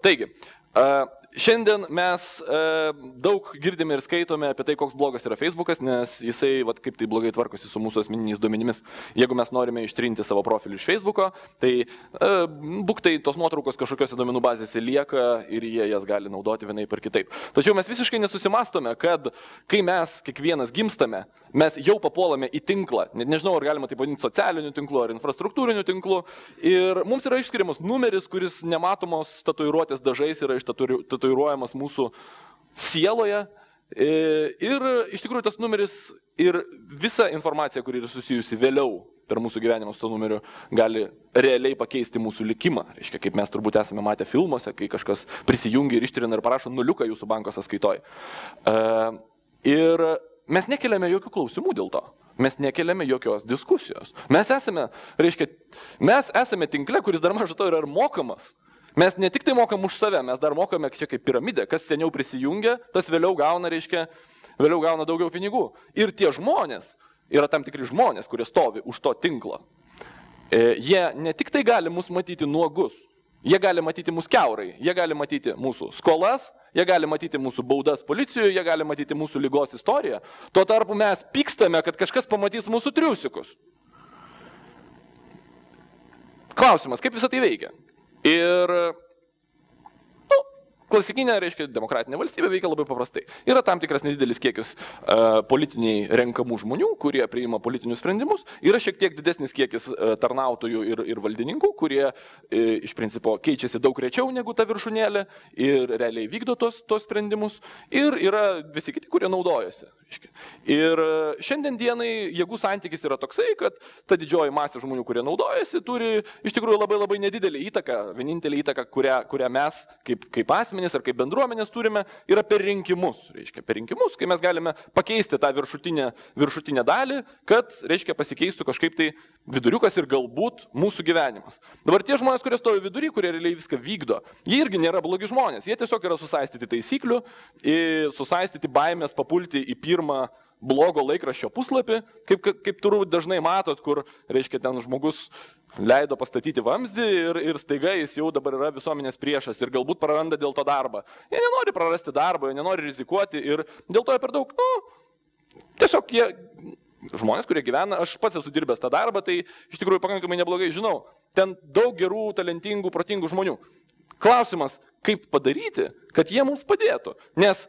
Taigi, šiandien mes daug girdime ir skaitome apie tai, koks blogas yra Facebookas, nes jisai, kaip tai blogai tvarkosi su mūsų asmeniniais duomenimis. Jeigu mes norime ištrinti savo profilį iš Facebooko, tai būktai tos nuotraukos kažkokiose duomenų bazėse lieka ir jie jas gali naudoti vienaip ar kitaip. Tačiau mes visiškai nesusimastome, kad kai mes kiekvienas gimstame, mes jau papuolame į tinklą. Net nežinau, ar galima tai vadinti socialiniu tinklu ar infrastruktūriniu tinklu. Ir mums yra išskiriamas numeris, kuris nematomos tatuiruotės dažais yra ištatuiruojamas mūsų sieloje. Ir iš tikrųjų tas numeris ir visa informacija, kuri yra susijusi vėliau per mūsų gyvenimą su to numeriu, gali realiai pakeisti mūsų likimą. Reiškia, kaip mes turbūt esame matę filmuose, kai kažkas prisijungia ir ištrina ir parašo nuliuką jūsų banko sąskaitoj. Ir mes nekeliame jokių klausimų dėl to. Mes nekeliame jokios diskusijos. Mes esame tinkle, kuris dar mažo to yra ir mokamas. Mes ne tik tai mokam už save, mes dar mokame čia kaip piramidė. Kas seniau prisijungia, tas vėliau gauna daugiau pinigų. Ir tie žmonės, yra tam tikri žmonės, kurie stovi už to tinklo. Jie ne tik tai gali mus matyti nuogus, jie gali matyti mus kiaurai, jie gali matyti mūsų skolas, jie gali matyti mūsų baudas policijoje, jie gali matyti mūsų ligos istoriją. Tuo tarpu mes pykstame, kad kažkas pamatys mūsų triusikus. Klausimas, kaip visą tai veikia? Ir klasikinė, reiškia, demokratinė valstybė veikia labai paprastai. Yra tam tikras nedidelis kiekis politiniai renkamų žmonių, kurie priima politinius sprendimus. Yra šiek tiek didesnis kiekis tarnautojų ir valdininkų, kurie iš principo keičiasi daug rečiau negu ta viršūnėlė ir realiai vykdo tos sprendimus. Ir yra visi kiti, kurie naudojasi. Ir šiandien dienai jėgų santykis yra toksai, kad ta didžioji masė žmonių, kurie naudojasi, turi iš tikrųjų labai nedidelį įtaką. Vienintelį įtaką, kurią mes kaip asmenys ar kaip bendruomenės turime, yra per rinkimus. Reiškia, per rinkimus, kai mes galime pakeisti tą viršutinę dalį, kad, reiškia, pasikeistų kažkaip tai viduriukas ir galbūt mūsų gyvenimas. Dabar tie žmonės, kurie stovi vidury, kurie realiai viską vykdo, jie irgi nėra blogi žmonės. Jie tiesiog yra susaistyti taisyklių, susaistyti baimės papulti į pirmą blogo laikraščio puslapį, kaip turbūt dažnai matot, kur, reiškia, ten žmogus leido pastatyti vamzdį ir staiga jis jau dabar yra visuomenės priešas ir galbūt praranda dėl to darbą. Jie nenori prarasti darbą, jie nenori rizikuoti ir dėl to jie per daug, tiesiog jie, žmonės, kurie gyvena, aš pats esu dirbęs tą darbą, tai iš tikrųjų pakankamai neblogai žinau, ten daug gerų, talentingų, protingų žmonių. Klausimas, kaip padaryti, kad jie mums padėtų, nes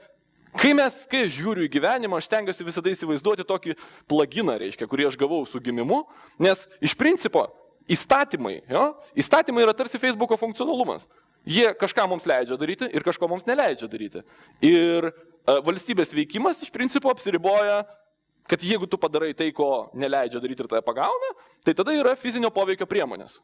kai aš žiūriu į gyvenimą, aš stengiuosi visada įsivaizduoti tokį pluginą, reiškia, kurį aš gavau su gimimu, nes iš principo įstatymai yra tarsi Facebooko funkcionalumas. Jie kažką mums leidžia daryti ir kažko mums neleidžia daryti. Ir valstybės veikimas iš principo apsiriboja, kad jeigu tu padarai tai, ko neleidžia daryti ir tave pagauna, tai tada yra fizinio poveikio priemonės.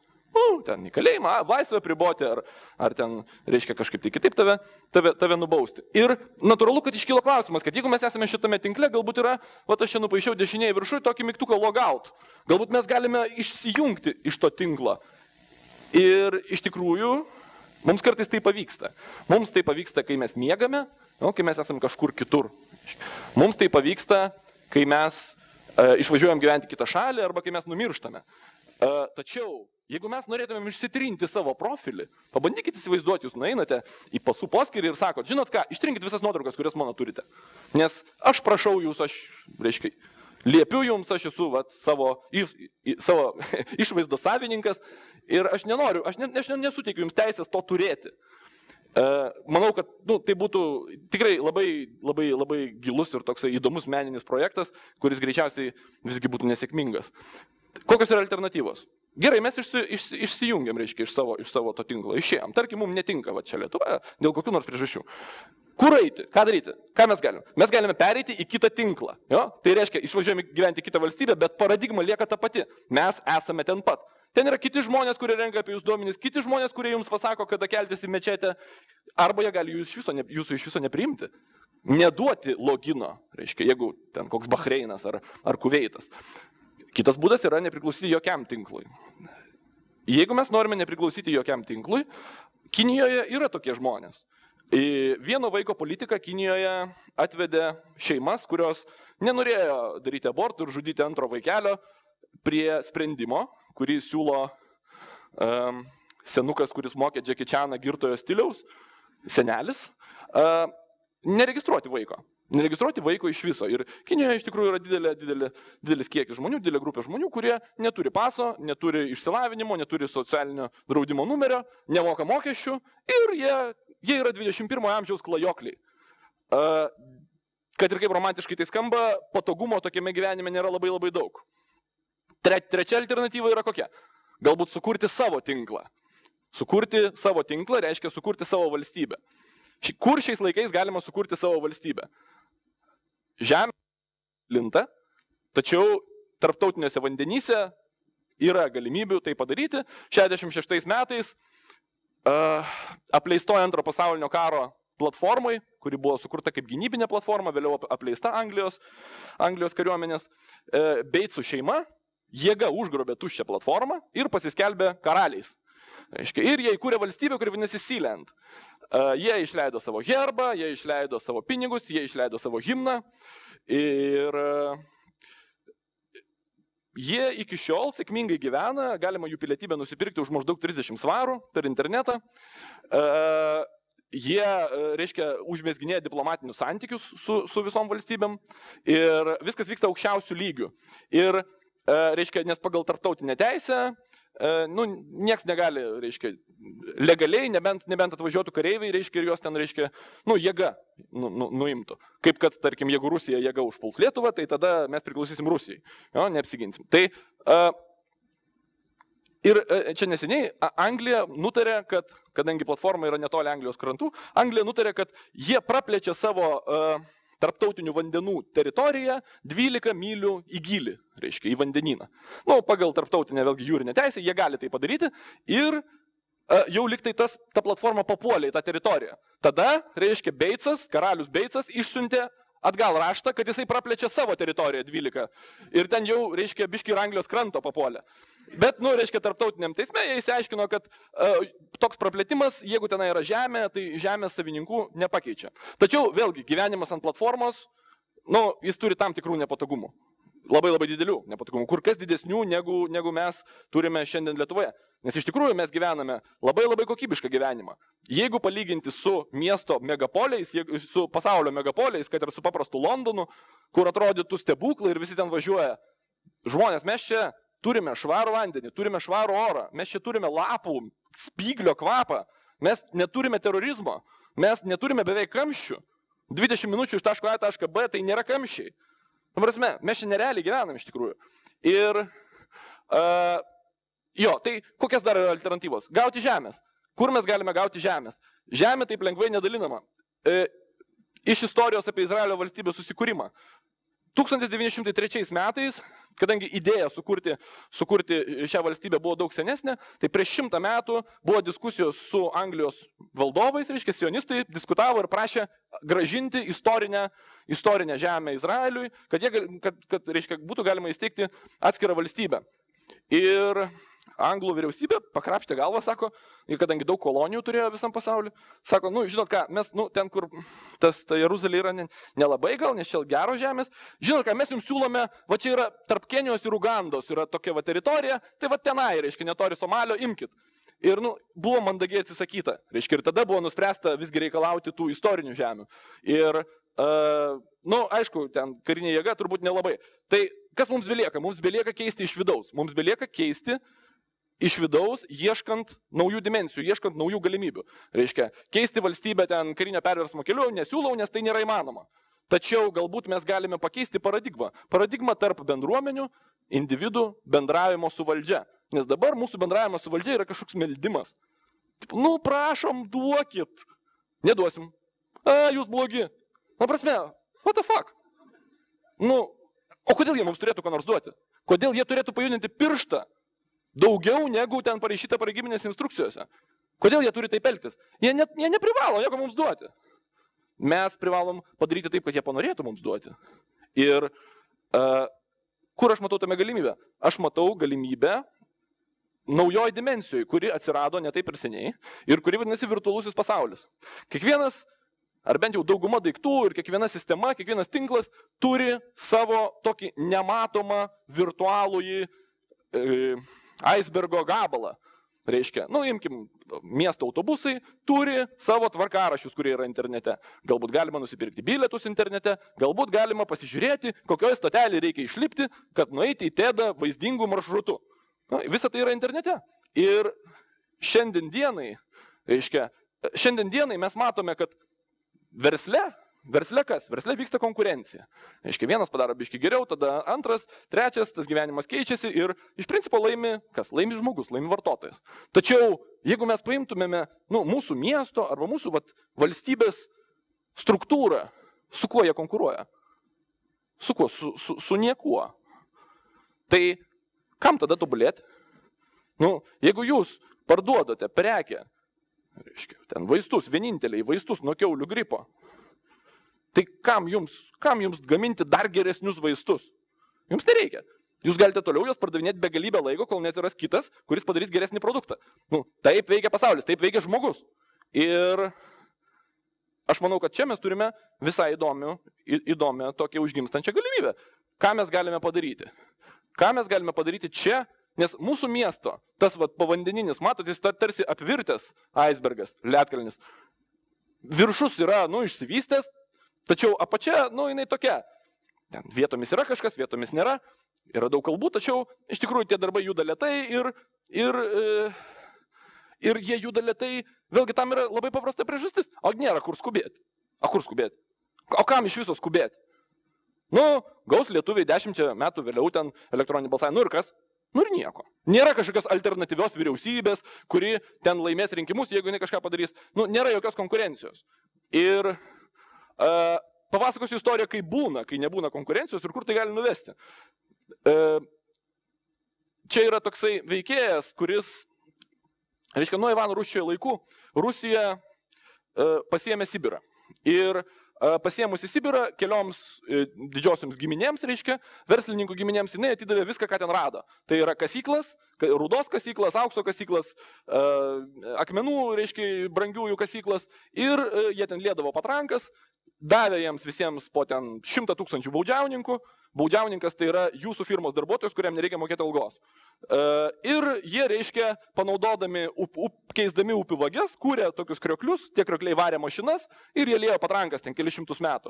Ten į kalėjimą, laisvę priboti, ar ten, reiškia, kažkaip tai kitaip tave nubausti. Ir natūralu, kad iškilo klausimas, kad jeigu mes esame šitame tinkle, galbūt yra, aš čia nupaišiau dešinėje viršui tokį mygtuką logout. Galbūt mes galime išsijungti iš to tinklo. Ir iš tikrųjų, mums kartais tai pavyksta. Mums tai pavyksta, kai mes miegame, kai mes esame kažkur kitur. Mums tai pavyksta, kai mes išvažiuojam gyventi kitą šalį arba kai mes numirštame. Tačiau, jeigu mes norėtumėm išsitrinti savo profilį, pabandykite įsivaizduoti, jūs nueinate į pasų poskyrį ir sakot, žinot ką, ištrinkite visas nuotraukas, kurias mano turite. Nes aš prašau jūs, reiškia, liepiu jums, aš esu savo išvaizdos savininkas ir aš nenoriu, aš nesuteikiu jums teisės to turėti. Manau, kad tai būtų tikrai labai gilus ir toksai įdomus meninis projektas, kuris greičiausiai visgi būtų nesėkmingas. Kokios yra alternatyvos? Gerai, mes išsijungiam, reiškia, iš savo to tinklo, išėjom. Tarkim, mums netinka čia Lietuvoje dėl kokių nors priežasčių. Kur eiti? Ką daryti? Ką mes galime? Mes galime pereiti į kitą tinklą. Tai reiškia, išvažiuojame gyventi į kitą valstybę, bet paradigma lieka ta pati. Mes esame ten pat. Ten yra kiti žmonės, kurie renka apie jūs duomenys, kiti žmonės, kurie jums pasako, kada keltis į mečetę, arba jie gali jūsų iš viso nepriimti. Neduoti logino, reiškia, jeigu ten koks Bahreinas ar Kuveitas. Kitas būdas yra nepriklausyti jokiam tinklui. Jeigu mes norime nepriklausyti jokiam tinklui, Kinijoje yra tokie žmonės. Vieno vaiko politika Kinijoje atvedė šeimas, kurios nenorėjo daryti abortų ir žudyti antro vaikelio prie sprendimo, kurį siūlo senukas, kuris mokė Jackie Chaną girtojo stiliaus, senelis, neregistruoti vaiko. Neregistruoti vaiko iš viso. Ir Kinijoje iš tikrųjų yra didelis kiekis žmonių, didelė grupė žmonių, kurie neturi paso, neturi išsilavinimo, neturi socialinio draudimo numerio, nemoka mokesčių ir jie yra 21 amžiaus klajokliai. Kad ir kaip romantiškai tai skamba, patogumo tokiame gyvenime nėra labai daug. Trečia alternatyva yra kokia? Galbūt sukurti savo tinklą. Sukurti savo tinklą reiškia sukurti savo valstybę. Kur šiais laikais galima sukurti savo valstybę? Žemė plinta, tačiau tarptautiniuose vandenyse yra galimybių tai padaryti. 66 metais apleistoje Antro pasaulinio karo platformai, kuri buvo sukurta kaip gynybinė platforma, vėliau apleista Anglijos kariuomenės, Beitsų šeima jėga užgrobė tuščią platformą ir pasiskelbė karaliais. Ir jie įkūrė valstybę, kuri vadinasi Sealand. Jie išleido savo herbą, jie išleido savo pinigus, jie išleido savo himną ir jie iki šiol sėkmingai gyvena, galima jų pilietybę nusipirkti už maždaug 30 svarų per internetą. Jie, reiškia, užmesginėja diplomatinius santykius su visom valstybėm ir viskas vyksta aukščiausių lygių. Ir, reiškia, nes pagal tarptautinę teisę, nieks negali, reiškia, legaliai, nebent atvažiuotų kareiviai, reiškia, ir juos ten, reiškia, jėga nuimtų. Kaip kad, tarkim, jeigu Rusija jėga užpuls Lietuvą, tai tada mes priklausysim Rusijai, neapsiginsim. Tai ir čia neseniai Anglija nutarė, kad, kadangi platforma yra netoli Anglijos krantų, Anglija nutarė, kad jie praplečia savo tarptautinių vandenų teritoriją 12 mylių į gylį, reiškia, į vandenyną. Pagal tarptautinę vėlgi jūrinę teisę, jie gali tai padaryti ir jau liktai ta platforma papuolė į tą teritoriją. Tada, reiškia, Beitsas, karalius Beitsas išsiuntė atgal raštą, kad jisai praplečia savo teritoriją 12. Ir ten jau, reiškia, biški ir Anglijos kranto papuolė. Bet, reiškia, tarptautiniam teisme jie įsiaiškino, kad toks praplėtimas, jeigu tenai yra žemė, tai žemės savininkų nepakeičia. Tačiau, vėlgi, gyvenimas ant platformos, jis turi tam tikrų nepatogumų. Labai didelių nepatogumų, kur kas didesnių, negu mes turime šiandien Lietuvoje. Nes iš tikrųjų mes gyvename labai kokybišką gyvenimą. Jeigu palyginti su miesto megapoliais, su pasaulio megapoliais, kad ir su paprastu Londonu, kur atrodytų stebuklai ir visi ten važiuoja. Žmonės, mes čia turime švarų vandenį, turime švarų orą, mes čia turime lapų, spyglio kvapą, mes neturime terorizmo, mes neturime beveik kamščių. 20 minučių iš taško A į tašką B tai nėra kamščiai. Mes čia nerealiai gyvenam iš tikrųjų. Ir tai kokias dar yra alternatyvos? Gauti žemės. Kur mes galime gauti žemės? Žemė taip lengvai nedalinama. Iš istorijos apie Izraelio valstybės susikūrimą. 1903 metais, kadangi idėja sukurti šią valstybę buvo daug senesnė, tai prieš 100 metų buvo diskusijos su Anglijos valdovais, reiškia, sionistai diskutavo ir prašė gražinti istorinę žemę Izraeliui, kad reiškia, būtų galima įsteigti atskirą valstybę. Ir Anglų vyriausybė pakrapštė galvą, sako, kadangi daug kolonijų turėjo visam pasauliu, sako, žinot ką, mes, ten, kur ta Jeruzalė yra nelabai gal, nes čia geros žemės, žinot ką, mes jums siūlome, va čia yra tarp Kenijos ir Ugandos, yra tokia va teritorija, tai va tenai, reiškia, netoli Somalio, imkit. Ir, buvo mandagiai atsisakyta, reiškia, ir tada buvo nuspręsta visgi reikalauti tų istorinių žemių. Ir, aišku, ten karinė jėga turbūt nelabai. Tai kas mums belieka? Mums belieka keisti iš vidaus. Mums belieka keisti iš vidaus, ieškant naujų dimensijų, ieškant naujų galimybių. Reiškia, keisti valstybę ten karinio perversmo keliu nesiūlau, nes tai nėra įmanoma. Tačiau galbūt mes galime pakeisti paradigmą. Paradigmą tarp bendruomenių, individų bendravimo su valdžia. Nes dabar mūsų bendravimas su valdžia yra kažkoks meldimas. Prašom, duokit. Neduosim. Jūs blogi. Prasme, what the fuck? O kodėl jie mums turėtų ką nors duoti? Kodėl jie turėtų pajudinti pirštą daugiau negu ten parašyta pareigybinės instrukcijose? Kodėl jie turi taip elgtis? Jie neprivalo nieko mums duoti. Mes privalom padaryti taip, kad jie panorėtų mums duoti. Ir kur aš matau tame galimybę? Aš matau galimybę naujoj dimensijoje, kuri atsirado ne taip ir seniai ir kuri vadinasi virtualusis pasaulis. Kiekvienas, ar bent jau dauguma daiktų ir kiekviena sistema, kiekvienas tinklas turi savo tokį nematomą virtualųjį icebergo gabalą. reiškia, imkim, miesto autobusai turi savo tvarkaraščius, kurie yra internete. Galbūt galima nusipirkti bilietus internete, galbūt galima pasižiūrėti, kokioje stotelėje reikia išlipti, kad nueiti į Tedą vaizdingų maršrutų. Visa tai yra internete. Ir šiandien dienai mes matome, kad versle kas? Versle vyksta konkurencija. Reiškia, vienas padaro biškį geriau, tada antras, trečias, tas gyvenimas keičiasi ir iš principo laimi kas? Laimi žmogus, laimi vartotojas. Tačiau, jeigu mes paimtumėme mūsų miesto arba mūsų valstybės struktūrą, su kuo jie konkuruoja? Su kuo? Su niekuo. Tai kam tada tobulėti? Jeigu jūs parduodate prekę, reiškia, ten vaistus, vieninteliai vaistus nuo kiaulių gripo, tai kam jums gaminti dar geresnius vaistus? Jums nereikia. Jūs galite toliau juos pardavinėti begalybę laiko, kol neatsiras kitas, kuris padarys geresnį produktą. Taip veikia pasaulis, taip veikia žmogus. Ir aš manau, kad čia mes turime visai įdomią tokią užgimstančią galimybę. Ką mes galime padaryti? Ką mes galime padaryti čia? Nes mūsų miesto, tas pavandeninis, matot, jis tarsi apvirtęs aisbergas, ledkalnis. Viršus yra, išsivystęs, tačiau apačia, jinai tokia. Ten vietomis yra kažkas, vietomis nėra. Yra daug kalbų, tačiau iš tikrųjų tie darbai juda lėtai ir jie juda lėtai. Vėlgi tam yra labai paprasta priežastis. O nėra kur skubėti. O kam iš viso skubėti? Gaus lietuviai 10 metų vėliau ten elektroninį balsavimą. Ir kas? Ir nieko. Nėra kažkokios alternatyvios vyriausybės, kuri ten laimės rinkimus, jeigu jinai kažką padarys. Nėra jokios konkurencijos. Ir papasakosiu istoriją, kai nebūna konkurencijos ir kur tai gali nuvesti. Čia yra toksai veikėjas, kuris, reiškia, nuo Ivano Rūsčiojo laikų Rusija pasiėmė Sibirą. Ir pasiėmusi Sibirą kelioms didžiosioms giminėms, reiškia, verslininkų giminėms, jinai atidavė viską, ką ten rado. Tai yra kasyklas, rudos kasyklas, aukso kasyklas, akmenų, reiškia, brangiųjų kasyklas ir jie ten liedavo patrankas, davė jiems visiems po ten 100 000 baudžiauninkų. Baudžiauninkas tai yra jūsų firmos darbuotojas, kuriam nereikia mokėti algos. Ir jie, reiškia, panaudodami, keisdami upių vages, kūrė tokius krioklius, tie kriokliai varė mašinas ir jie liejo patrankas ten kelius šimtus metų.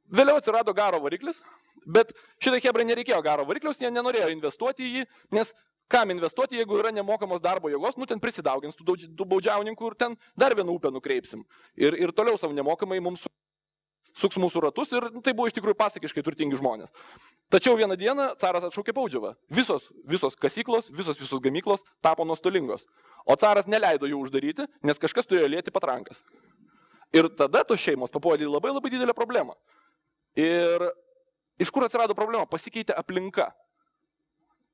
Vėliau atsirado garo variklis, bet šitai hebrai nereikėjo garo variklius, jie nenorėjo investuoti į jį, nes kam investuoti, jeigu yra nemokamos darbo jėgos, ten prisidaugins tų baudžiauninkų ir ten dar vieną upę nukreipsim. Ir toliau savo nemokamai mums suks mūsų ratus ir tai buvo iš tikrųjų pasakiškai turtingi žmonės. Tačiau vieną dieną caras atšaukė baudžiavą. Visos kasyklos, visos gamyklos tapo nuostolingos. O caras neleido jų uždaryti, nes kažkas turėjo lieti patrankas. Ir tada tos šeimos papuolė į labai labai didelę problemą. Ir iš kur atsirado problema? Pasikeitė aplinka.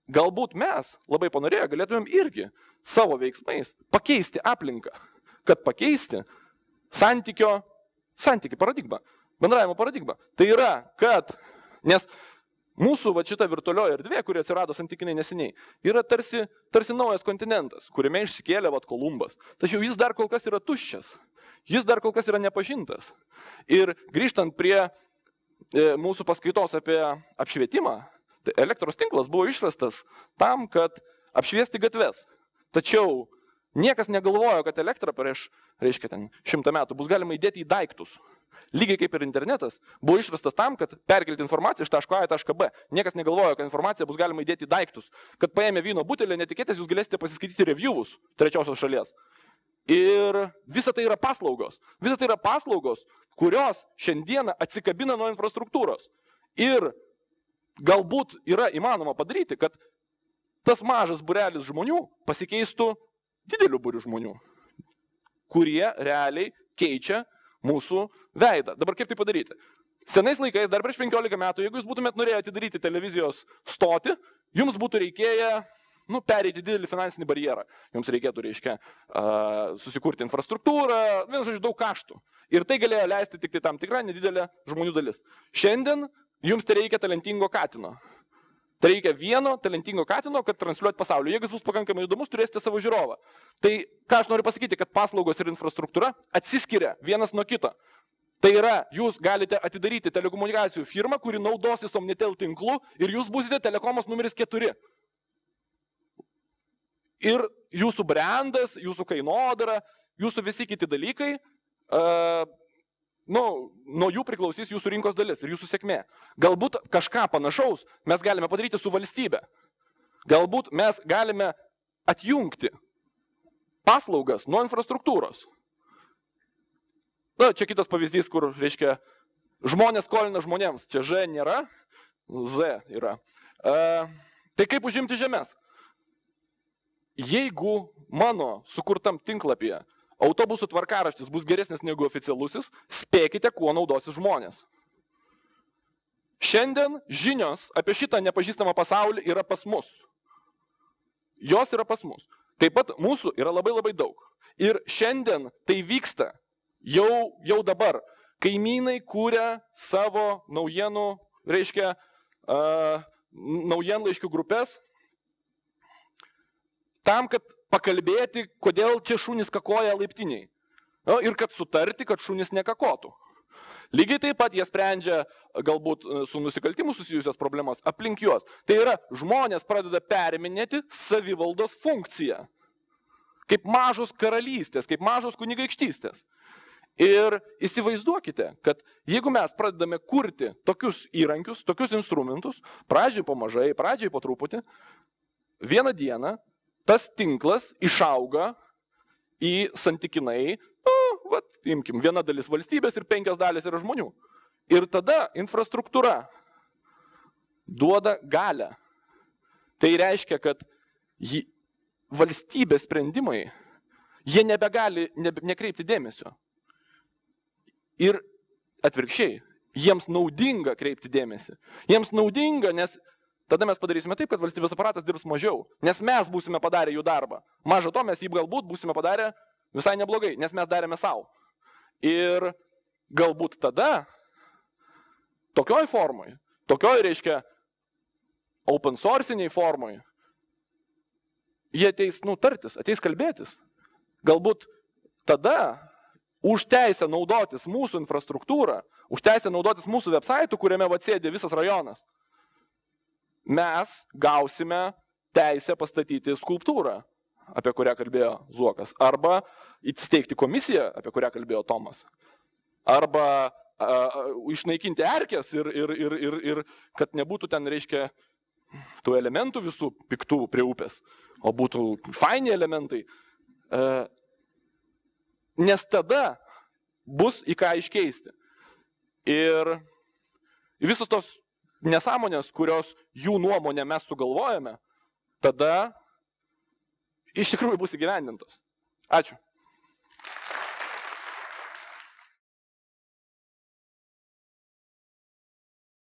Galbūt mes, labai panorėję, galėtumėm irgi savo veiksmais pakeisti aplinką. Kad pakeisti santykių paradigmą, bendravimo paradigmą. Tai yra, kad, nes mūsų šita virtualioji erdvė, kuri atsirado santykinai neseniai, yra tarsi naujas kontinentas, kuriame išsikėlė Kolumbas. Tačiau jis dar kol kas yra tuščias. Jis dar kol kas yra nepažintas. Ir grįžtant prie mūsų paskaitos apie apšvietimą, tai elektros tinklas buvo išrastas tam, kad apšviesti gatves. Tačiau niekas negalvojo, kad elektrą prieš, reiškia, 100 metų bus galima įdėti į daiktus. Lygiai kaip ir internetas buvo išrastas tam, kad perkelti informaciją iš taško A į tašką B. Niekas negalvojo, kad informaciją bus galima įdėti į daiktus. Kad paėmę vyno butelį, netikėtės, jūs galėsite pasiskaityti reviewus trečiosios šalies. Ir visa tai yra paslaugos. Visa tai yra paslaugos, kurios šiandieną atsikabina nuo infrastruktūros. Ir galbūt yra įmanoma padaryti, kad tas mažas būrelis žmonių pasikeistų dideliu būriu žmonių, kurie realiai keičia mūsų veidą. Dabar kaip tai padaryti? Senais laikais, dar prieš 15 metų, jeigu jūs būtumėt norėję atidaryti televizijos stotį, jums būtų reikėję pereiti didelį finansinį barjerą. Jums reikėtų, reiškia, susikurti infrastruktūrą, žodžiu, daug kaštų. Ir tai galėjo leisti tik tai tam tikrą nedidelę žmonių dalis. Šiandien jums tai reikia talentingo katino. Tai reikia vieno talentingo katino, kad transliuoti pasaulio. Jeigu jis bus pakankamai įdomus, turėsite savo žiūrovą. Tai ką aš noriu pasakyti, kad paslaugos ir infrastruktūra atsiskiria vienas nuo kito. Tai yra, jūs galite atidaryti telekomunikacijų firmą, kuri naudosis Omnitel tinklu ir jūs būsite telekomos numeris 4. ir jūsų brandas, jūsų kainodara, jūsų visi kiti dalykai, nuo jų priklausys jūsų rinkos dalis ir jūsų sėkmė. Galbūt kažką panašaus mes galime padaryti su valstybe. Galbūt mes galime atjungti paslaugas nuo infrastruktūros. Čia kitas pavyzdys, kur, reiškia, žmonės skolina žmonėms. Čia Ž nėra, Z yra. Tai kaip užimti žemės? Jeigu mano sukurtam tinklapyje autobusų tvarkaraštis bus geresnis negu oficialusis, spėkite, kuo naudosis žmonės. Šiandien žinios apie šitą nepažįstamą pasaulį yra pas mus. Jos yra pas mus. Taip pat mūsų yra labai labai daug. Ir šiandien tai vyksta jau dabar. Kaimynai kūrė savo naujienų, reiškia, naujienlaiškių grupės, tam, kad pakalbėti, kodėl čia šunys kakoja laiptiniai. Ir kad sutarti, kad šunys nekakotų. Lygiai taip pat jie sprendžia galbūt su nusikaltimu susijusias problemas aplink juos. Tai yra, žmonės pradeda periminėti savivaldos funkciją. Kaip mažos karalystės, kaip mažos kunigaikštystės. Ir įsivaizduokite, kad jeigu mes pradedame kurti tokius įrankius, tokius instrumentus, pradžiai po mažai, pradžiai po truputį, vieną dieną tas tinklas išauga į santykinai, imkim, viena dalis valstybės ir 5 dalis yra žmonių. Ir tada infrastruktūra duoda galią. Tai reiškia, kad valstybės sprendimai, jie nebegali nekreipti dėmesio. Ir atvirkščiai, jiems naudinga kreipti dėmesį. Jiems naudinga, nes tada mes padarysime taip, kad valstybės aparatas dirbs mažiau, nes mes būsime padarę jų darbą. Maža to, mes jį galbūt būsime padarę visai neblogai, nes mes darėme savo. Ir galbūt tada, tokioj formoj, tokioj, reiškia, open sourciniai formoj, jie ateis tartis, ateis kalbėtis. Galbūt tada už teisę naudotis mūsų infrastruktūrą, už teisę naudotis mūsų websaitų, kuriame atsėdė visas rajonas, mes gausime teisę pastatyti skulptūrą, apie kurią kalbėjo Zuokas, arba įsteigti komisiją, apie kurią kalbėjo Tomas, arba išnaikinti erkes ir kad nebūtų ten, reiškia, tų elementų visų piktų prie upės, o būtų faini elementai. Nes tada bus į ką iškeisti. Ir visos tos nesąmonės, kurios jų nuomonė mes sugalvojame, tada iš tikrųjų bus įgyvendintos. Ačiū.